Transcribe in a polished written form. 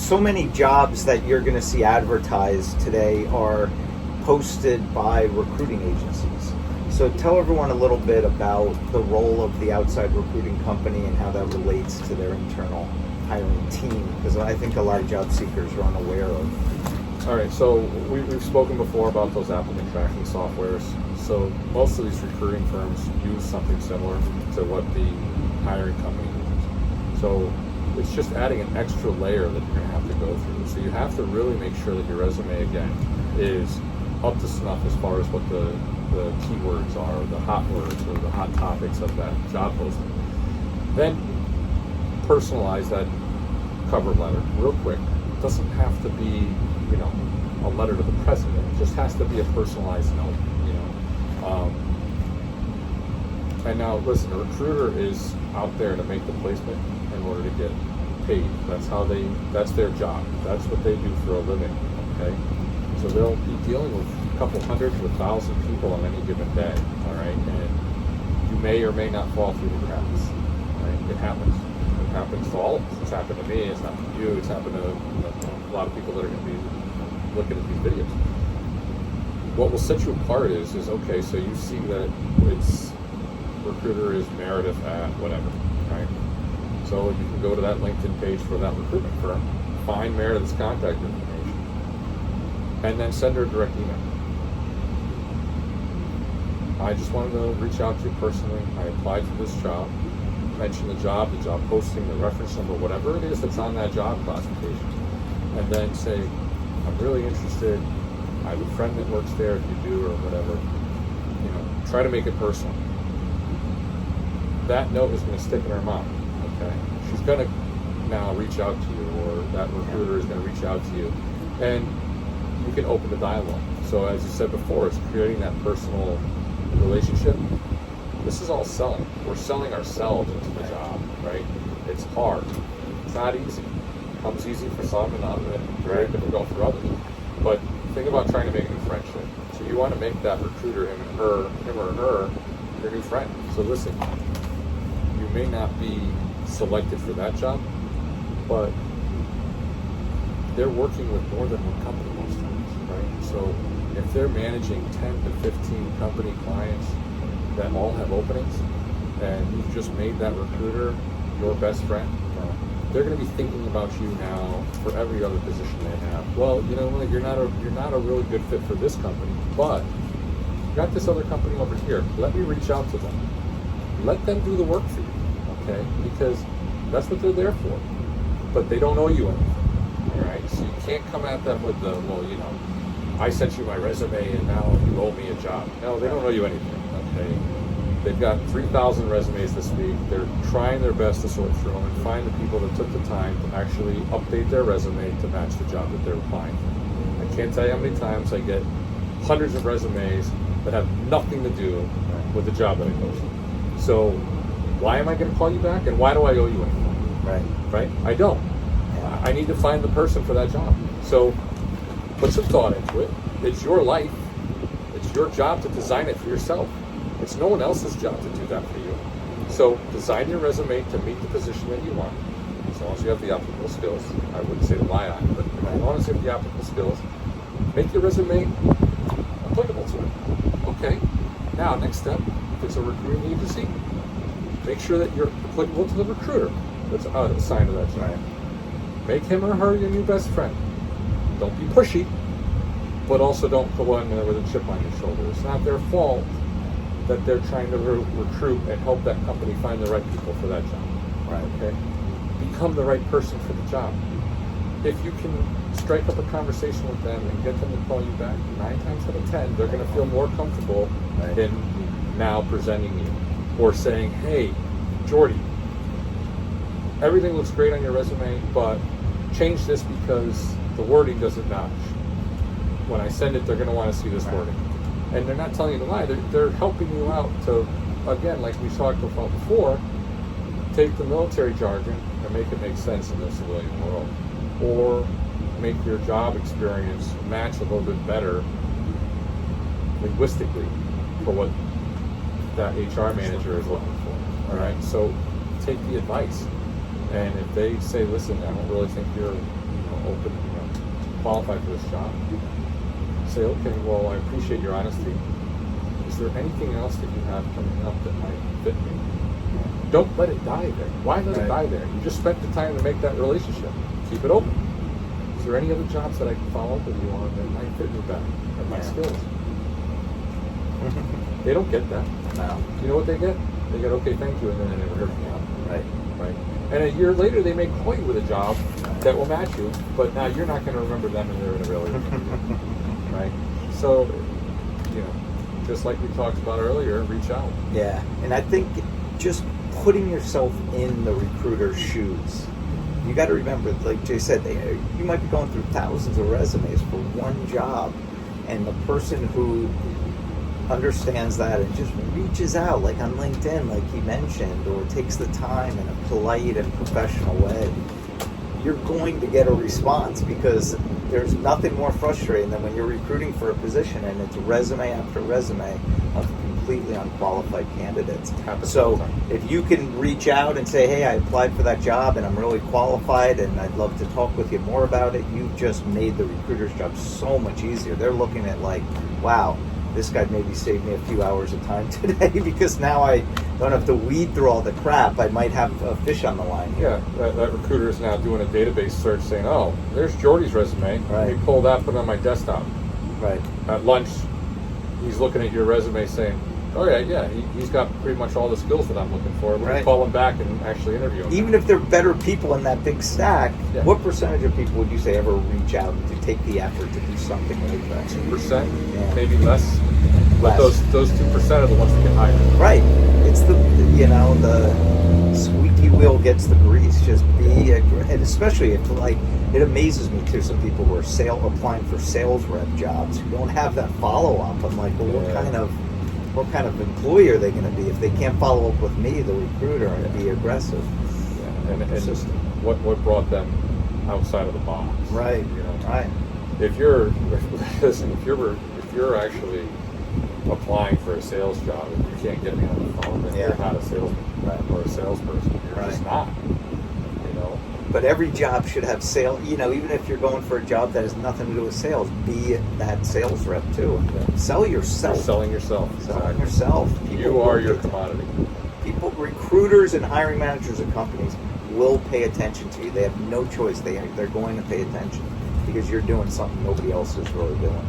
so many jobs that you're going to see advertised today are posted by recruiting agencies. So tell everyone a little bit about the role of the outside recruiting company and how that relates to their internal hiring team, because I think a lot of job seekers are unaware of. All right, so we've spoken before about those applicant tracking softwares. So most of these recruiting firms use something similar to what the hiring company uses. So it's just adding an extra layer that you're going to have to go through. So you have to really make sure that your resume, again, is up to snuff as far as what the keywords are, the hot words or the hot topics of that job posting. Then personalize that cover letter real quick. It doesn't have to be, a letter to the president. It just has to be a personalized note, And now, listen, a recruiter is out there to make the placement in order to get paid. That's their job. That's what they do for a living, okay? So they'll be dealing with a couple hundred to 1,000 people on any given day, all right? And you may or may not fall through the cracks, right? It happens. It happens to all of us. It's happened to me. It's happened to you. It's happened to a lot of people that are going to be looking at these videos. What will set you apart is okay, so you see that it's recruiter is Meredith at whatever, right? So you can go to that LinkedIn page for that recruitment firm, find Meredith's contact information, and then send her a direct email. I just wanted to reach out to you personally. I applied for this job. Mention the job posting, the reference number, whatever it is that's on that job classification, and then say, I'm really interested. I have a friend that works there if you do, or whatever. Try to make it personal. That note is going to stick in her mind, okay? She's going to now reach out to you, or that recruiter is going to reach out to you, and you can open the dialogue. So as you said before, it's creating that personal relationship. This is all selling. We're selling ourselves into the job, right? It's hard. It's not easy. It comes easy for some and not very difficult for others. But think about trying to make a new friendship. So you want to make that recruiter, him or her, your new friend. So listen, you may not be selected for that job, but they're working with more than one company most times, right? So if they're managing 10 to 15 company clients that all have openings, and you've just made that recruiter your best friend, they're going to be thinking about you now for every other position they have. Well, you're not a really good fit for this company, but you got this other company over here. Let me reach out to them. Let them do the work for you, okay? Because that's what they're there for. But they don't owe you anything, all right? So you can't come at them with the, I sent you my resume and now you owe me a job. No, they don't owe you anything, okay? They've got 3,000 resumes this week. They're trying their best to sort through them and find the people that took the time to actually update their resume to match the job that they're applying for. I can't tell you how many times I get hundreds of resumes that have nothing to do with the job that I posted. So why am I going to call you back, and why do I owe you anything? Right? I don't. I need to find the person for that job. So put some thought into it. It's your life. It's your job to design it for yourself. It's no one else's job to do that for you. So design your resume to meet the position that you want, as long as you have the applicable skills. I wouldn't say rely on it, but as long as you have the applicable skills, make your resume applicable to it. Okay, now next step, if it's a recruiting agency, make sure that you're applicable to the recruiter that's assigned to that job. Make him or her your new best friend. Don't be pushy, but also don't go in there with a chip on your shoulder. It's not their fault that they're trying to recruit and help that company find the right people for that job. Right. Okay? Become the right person for the job. If you can strike up a conversation with them and get them to call you back, 9 times out of 10, they're going to feel more comfortable in now presenting you or saying, hey, Jordie, everything looks great on your resume, but change this because the wording doesn't match. When I send it, they're going to want to see this wording. And they're not telling you to lie. They're helping you out to, again, like we talked about before, take the military jargon and make it make sense in the civilian world. Or make your job experience match a little bit better linguistically for what that HR manager is looking for. All right, so take the advice. And if they say, listen, I don't really think you're open, qualified for this job, say, okay, well, I appreciate your honesty. Is there anything else that you have coming up that might fit me? Don't let it die there. Why let it die there? You just spent the time to make that relationship. Keep it open. Is there any other jobs that I can follow up with you on that might fit me better at my skills? They don't get that. No. You know what they get? They get, okay, thank you, and then they never hear from you. Right. And a year later, they may call you with a job that will match you, but now you're not going to remember them and they're in a relationship. Right? So, just like we talked about earlier, reach out. Yeah, and I think just putting yourself in the recruiter's shoes. You got to remember, like Jay said, you might be going through thousands of resumes for one job, and the person who understands that and just reaches out, like on LinkedIn, like he mentioned, or takes the time in a polite and professional way, you're going to get a response, because there's nothing more frustrating than when you're recruiting for a position and it's resume after resume of completely unqualified candidates. So if you can reach out and say, hey, I applied for that job and I'm really qualified and I'd love to talk with you more about it, you've just made the recruiter's job so much easier. They're looking at like, wow, this guy maybe saved me a few hours of time today, because now I don't have to weed through all the crap. I might have a fish on the line here. Yeah, that recruiter is now doing a database search saying, oh, there's Jordie's resume. Right. He pulled that, put it on my desktop. Right. At lunch, he's looking at your resume saying, oh, yeah, he's got pretty much all the skills that I'm looking for. We're going to call him back and actually interview him. Even if they're better people in that big stack, what percentage of people would you say ever reach out to take the effort to do something like that? 2%, maybe less. But those 2% are the ones that get hired. Right. It's the squeaky wheel gets the grease. Just be, and especially if it amazes me too. Some people who are applying for sales rep jobs who don't have that follow up. I'm like, well, what kind of employee are they going to be if they can't follow up with me, the recruiter, and be aggressive? Yeah. And what brought them outside of the box? Right. Right. If you're actually applying for a sales job and you can't get me on the phone, then you're not a salesman or a salesperson. You're just not. But every job should have sales. Even if you're going for a job that has nothing to do with sales, be that sales rep too. Yeah. Sell yourself. You're selling yourself. Selling yourself. You are your commodity. People, recruiters and hiring managers of companies will pay attention to you. They have no choice. They're going to pay attention because you're doing something nobody else is really doing.